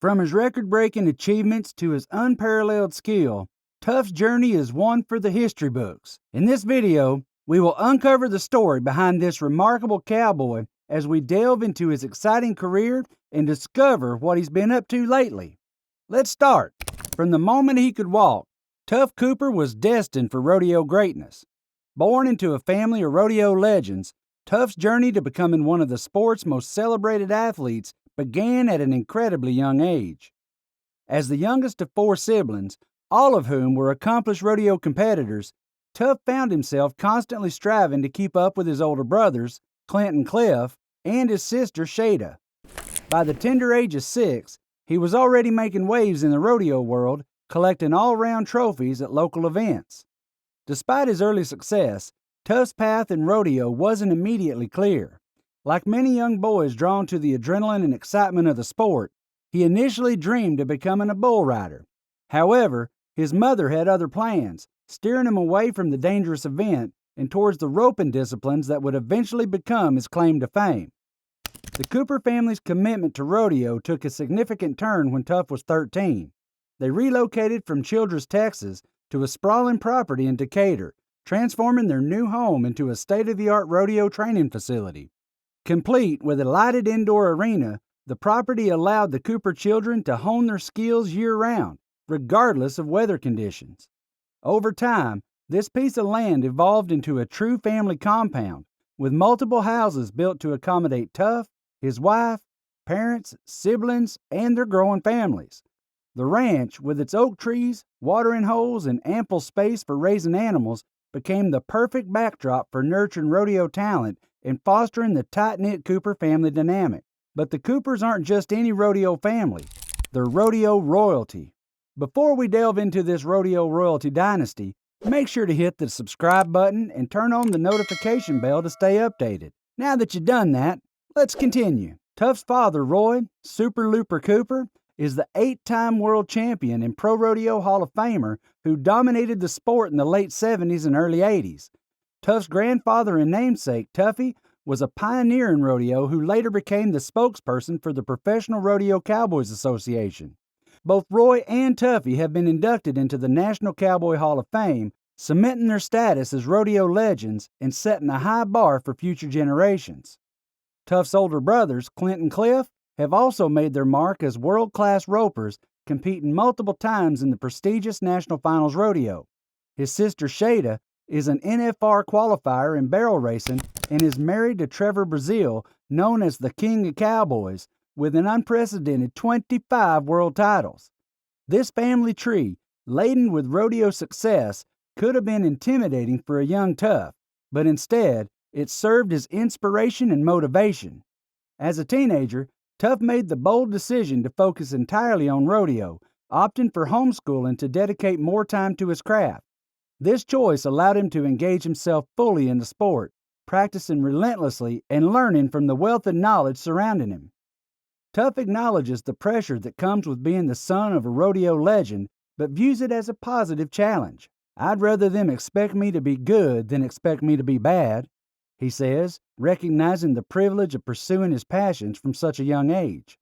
From his record-breaking achievements to his unparalleled skill, Tuff's journey is one for the history books. In this video, we will uncover the story behind this remarkable cowboy as we delve into his exciting career and discover what he's been up to lately. Let's start. From the moment he could walk, Tuff Cooper was destined for rodeo greatness. Born into a family of rodeo legends, Tuff's journey to becoming one of the sport's most celebrated athletes began at an incredibly young age. As the youngest of 4 siblings, all of whom were accomplished rodeo competitors, Tuff found himself constantly striving to keep up with his older brothers, Clint and Cliff, and his sister Shada. By the tender age of 6, he was already making waves in the rodeo world, collecting all-around trophies at local events. Despite his early success, Tuff's path in rodeo wasn't immediately clear. Like many young boys drawn to the adrenaline and excitement of the sport, he initially dreamed of becoming a bull rider. However, his mother had other plans, steering him away from the dangerous event and towards the roping disciplines that would eventually become his claim to fame. The Cooper family's commitment to rodeo took a significant turn when Tuff was 13. They relocated from Childress, Texas, to a sprawling property in Decatur, transforming their new home into a state-of-the-art rodeo training facility. Complete with a lighted indoor arena, the property allowed the Cooper children to hone their skills year-round, regardless of weather conditions. Over time, this piece of land evolved into a true family compound, with multiple houses built to accommodate Tuff, his wife, parents, siblings, and their growing families. The ranch, with its oak trees, watering holes, and ample space for raising animals, became the perfect backdrop for nurturing rodeo talent and fostering the tight-knit Cooper family dynamic. But the Coopers aren't just any rodeo family, they're rodeo royalty. Before we delve into this rodeo royalty dynasty, make sure to hit the subscribe button and turn on the notification bell to stay updated. Now that you've done that, let's continue. Tuff's father, Roy Super Looper Cooper, is the 8-time world champion and Pro Rodeo Hall of Famer who dominated the sport in the late 70s and early 80s. Tuff's grandfather and namesake, Tuffy, was a pioneer in rodeo who later became the spokesperson for the Professional Rodeo Cowboys Association. Both Roy and Tuffy have been inducted into the National Cowboy Hall of Fame, cementing their status as rodeo legends and setting a high bar for future generations. Tuff's older brothers, Clint and Cliff, have also made their mark as world-class ropers, competing multiple times in the prestigious National Finals Rodeo. His sister Shada is an NFR qualifier in barrel racing and is married to Trevor Brazile, known as the King of Cowboys, with an unprecedented 25 world titles. This family tree, laden with rodeo success, could have been intimidating for a young Tuff, but instead, it served as inspiration and motivation. As a teenager, Tuff made the bold decision to focus entirely on rodeo, opting for homeschooling to dedicate more time to his craft. This choice allowed him to engage himself fully in the sport, practicing relentlessly and learning from the wealth of knowledge surrounding him. Tuff acknowledges the pressure that comes with being the son of a rodeo legend, but views it as a positive challenge. "I'd rather them expect me to be good than expect me to be bad," he says, recognizing the privilege of pursuing his passions from such a young age.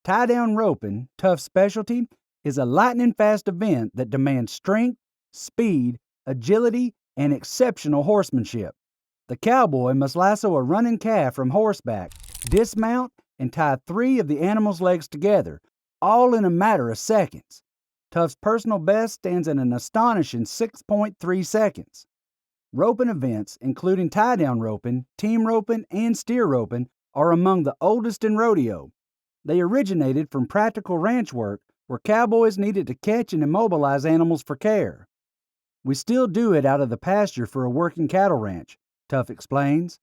Tie-down roping, Tuff's specialty, is a lightning-fast event that demands strength, speed, agility, and exceptional horsemanship. The cowboy must lasso a running calf from horseback, dismount, and tie 3 of the animal's legs together, all in a matter of seconds. Tuff's personal best stands at an astonishing 6.3 seconds. Roping events, including tie-down roping, team roping, and steer roping, are among the oldest in rodeo. They originated from practical ranch work where cowboys needed to catch and immobilize animals for care. "We still do it out of the pasture for a working cattle ranch," Tuff explains.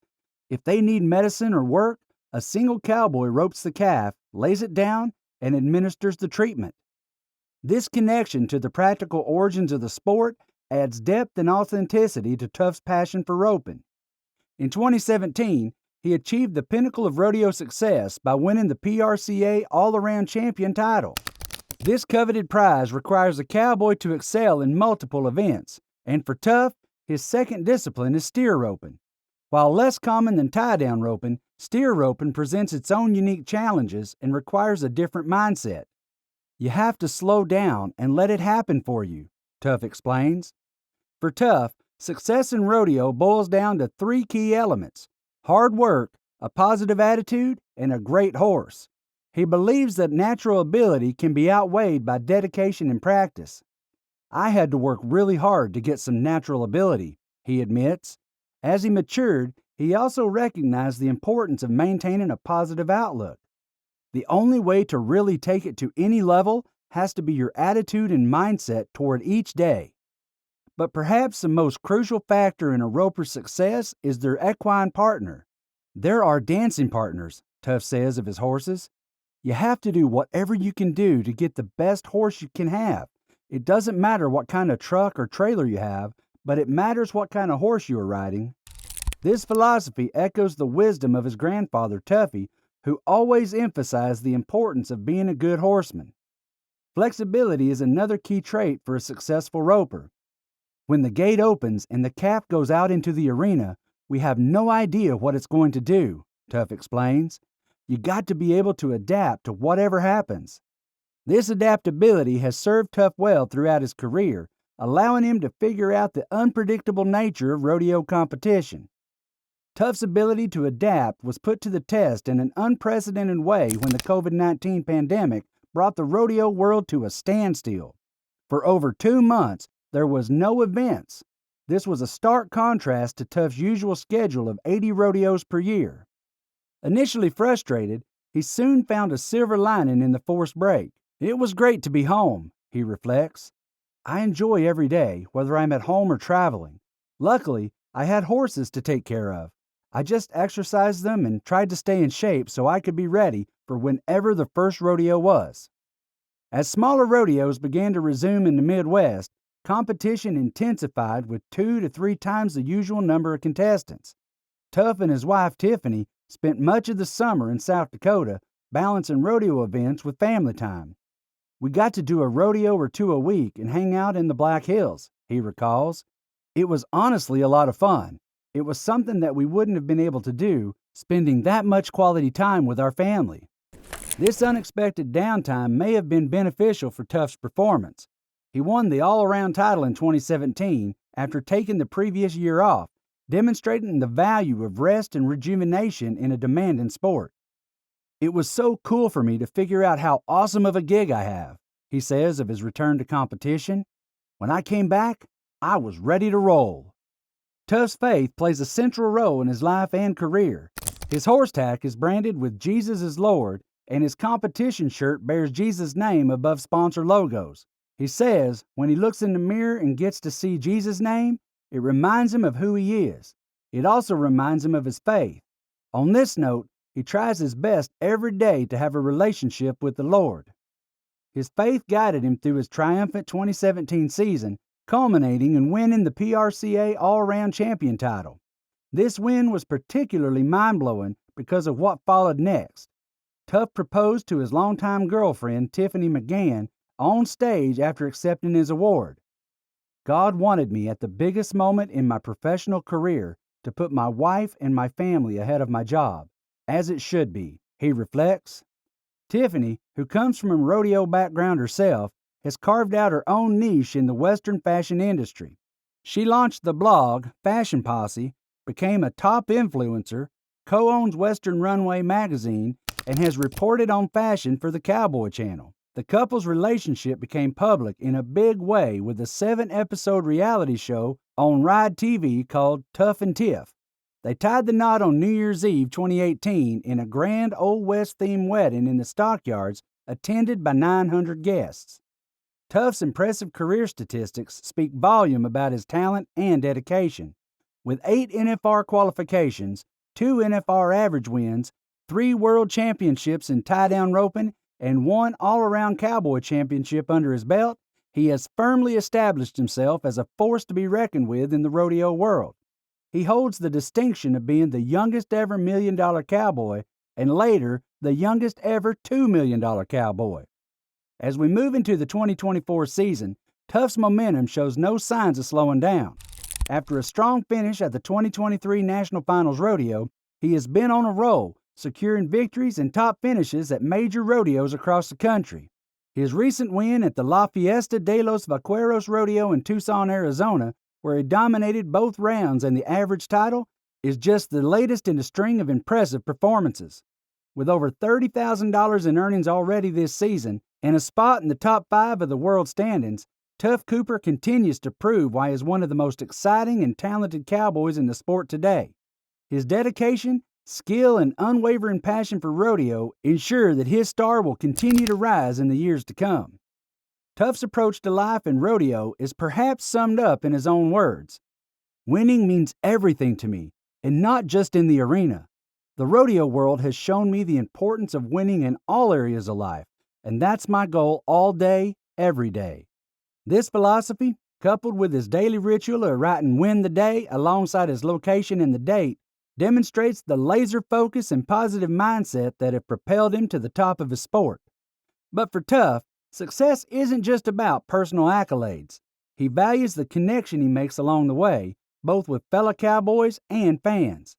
"If they need medicine or work, a single cowboy ropes the calf, lays it down, and administers the treatment." This connection to the practical origins of the sport adds depth and authenticity to Tuff's passion for roping. In 2017, he achieved the pinnacle of rodeo success by winning the PRCA All-Around Champion title. This coveted prize requires a cowboy to excel in multiple events, and for Tuff, his second discipline is steer roping. While less common than tie-down roping, steer roping presents its own unique challenges and requires a different mindset. You have to slow down and let it happen for you, Tuff explains. For Tuff, success in rodeo boils down to 3 key elements: hard work, a positive attitude, and a great horse. He believes that natural ability can be outweighed by dedication and practice. I had to work really hard to get some natural ability, he admits. As he matured, he also recognized the importance of maintaining a positive outlook. The only way to really take it to any level has to be your attitude and mindset toward each day. But perhaps the most crucial factor in a roper's success is their equine partner. There are dancing partners, Tuff says of his horses. You have to do whatever you can do to get the best horse you can have. It doesn't matter what kind of truck or trailer you have, but it matters what kind of horse you are riding. This philosophy echoes the wisdom of his grandfather, Tuffy, who always emphasized the importance of being a good horseman. Flexibility is another key trait for a successful roper. When the gate opens and the calf goes out into the arena, we have no idea what it's going to do, Tuff explains. You got to be able to adapt to whatever happens. This adaptability has served Tuff well throughout his career, allowing him to figure out the unpredictable nature of rodeo competition. Tuff's ability to adapt was put to the test in an unprecedented way when the COVID-19 pandemic brought the rodeo world to a standstill. For over 2 months, there was no events. This was a stark contrast to Tuff's usual schedule of 80 rodeos per year. Initially frustrated, he soon found a silver lining in the forced break. It was great to be home, he reflects. I enjoy every day, whether I'm at home or traveling. Luckily, I had horses to take care of. I just exercised them and tried to stay in shape so I could be ready for whenever the first rodeo was. As smaller rodeos began to resume in the Midwest, competition intensified with 2 to 3 times the usual number of contestants. Tuff and his wife Tiffany spent much of the summer in South Dakota, balancing rodeo events with family time. We got to do a rodeo or 2 a week and hang out in the Black Hills, he recalls. It was honestly a lot of fun. It was something that we wouldn't have been able to do, spending that much quality time with our family. This unexpected downtime may have been beneficial for Tuff's performance. He won the all-around title in 2017 after taking the previous year off, demonstrating the value of rest and rejuvenation in a demanding sport. It was so cool for me to figure out how awesome of a gig I have, he says of his return to competition. When I came back, I was ready to roll. Tuff's faith plays a central role in his life and career. His horse tack is branded with Jesus is Lord, and his competition shirt bears Jesus' name above sponsor logos. He says when he looks in the mirror and gets to see Jesus' name, it reminds him of who he is. It also reminds him of his faith. On this note, he tries his best every day to have a relationship with the Lord. His faith guided him through his triumphant 2017 season, culminating in winning the PRCA All-Around Champion title. This win was particularly mind-blowing because of what followed next. Tuff proposed to his longtime girlfriend, Tiffany McGann, on stage after accepting his award. God wanted me at the biggest moment in my professional career to put my wife and my family ahead of my job, as it should be, he reflects. Tiffany, who comes from a rodeo background herself, has carved out her own niche in the Western fashion industry. She launched the blog Fashion Posse, became a top influencer, co-owns Western Runway magazine, and has reported on fashion for the Cowboy Channel. The couple's relationship became public in a big way with a 7-episode reality show on Ride TV called Tuff and Tiff. They tied the knot on New Year's Eve 2018 in a grand Old West-themed wedding in the stockyards attended by 900 guests. Tuff's impressive career statistics speak volume about his talent and dedication. With 8 NFR qualifications, 2 NFR average wins, 3 world championships in tie-down roping, and 1 all-around cowboy championship under his belt, he has firmly established himself as a force to be reckoned with in the rodeo world. He holds the distinction of being the youngest ever $1 million cowboy and later the youngest ever $2 million cowboy. As we move into the 2024 season, Tuff's momentum shows no signs of slowing down. After a strong finish at the 2023 National Finals Rodeo, he has been on a roll, securing victories and top finishes at major rodeos across the country. His recent win at the La Fiesta de los Vaqueros Rodeo in Tucson, Arizona, where he dominated both rounds and the average title, is just the latest in a string of impressive performances. With over $30,000 in earnings already this season and a spot in the top 5 of the world standings, Tuff Cooper continues to prove why he is one of the most exciting and talented cowboys in the sport today. His dedication, skill, and unwavering passion for rodeo ensure that his star will continue to rise in the years to come. Tuff's approach to life and rodeo is perhaps summed up in his own words. "Winning means everything to me, and not just in the arena. The rodeo world has shown me the importance of winning in all areas of life, and that's my goal all day, every day." This philosophy, coupled with his daily ritual of writing "Win the Day" alongside his location and the date, demonstrates the laser focus and positive mindset that have propelled him to the top of his sport. But for Tuff, success isn't just about personal accolades. He values the connection he makes along the way, both with fellow cowboys and fans.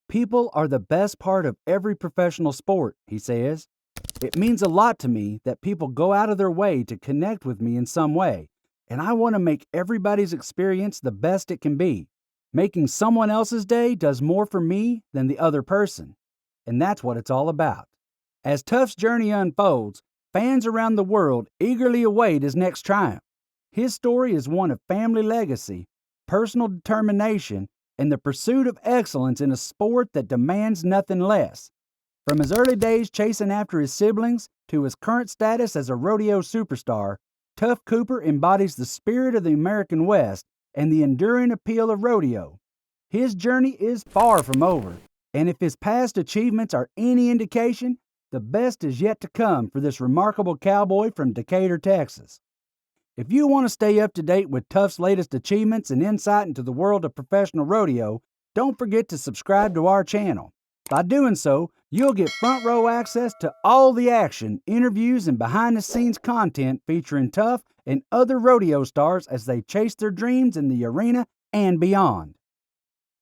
"People are the best part of every professional sport," he says. "It means a lot to me that people go out of their way to connect with me in some way, and I want to make everybody's experience the best it can be. Making someone else's day does more for me than the other person, and that's what it's all about." As Tuff's journey unfolds, fans around the world eagerly await his next triumph. His story is one of family legacy, personal determination, and the pursuit of excellence in a sport that demands nothing less. From his early days chasing after his siblings to his current status as a rodeo superstar, Tuff Cooper embodies the spirit of the American West and the enduring appeal of rodeo. His journey is far from over, and if his past achievements are any indication, the best is yet to come for this remarkable cowboy from Decatur, Texas. If you want to stay up to date with Tuff's latest achievements and insight into the world of professional rodeo, don't forget to subscribe to our channel. By doing so, you'll get front row access to all the action, interviews, and behind-the-scenes content featuring Tuff and other rodeo stars as they chase their dreams in the arena and beyond.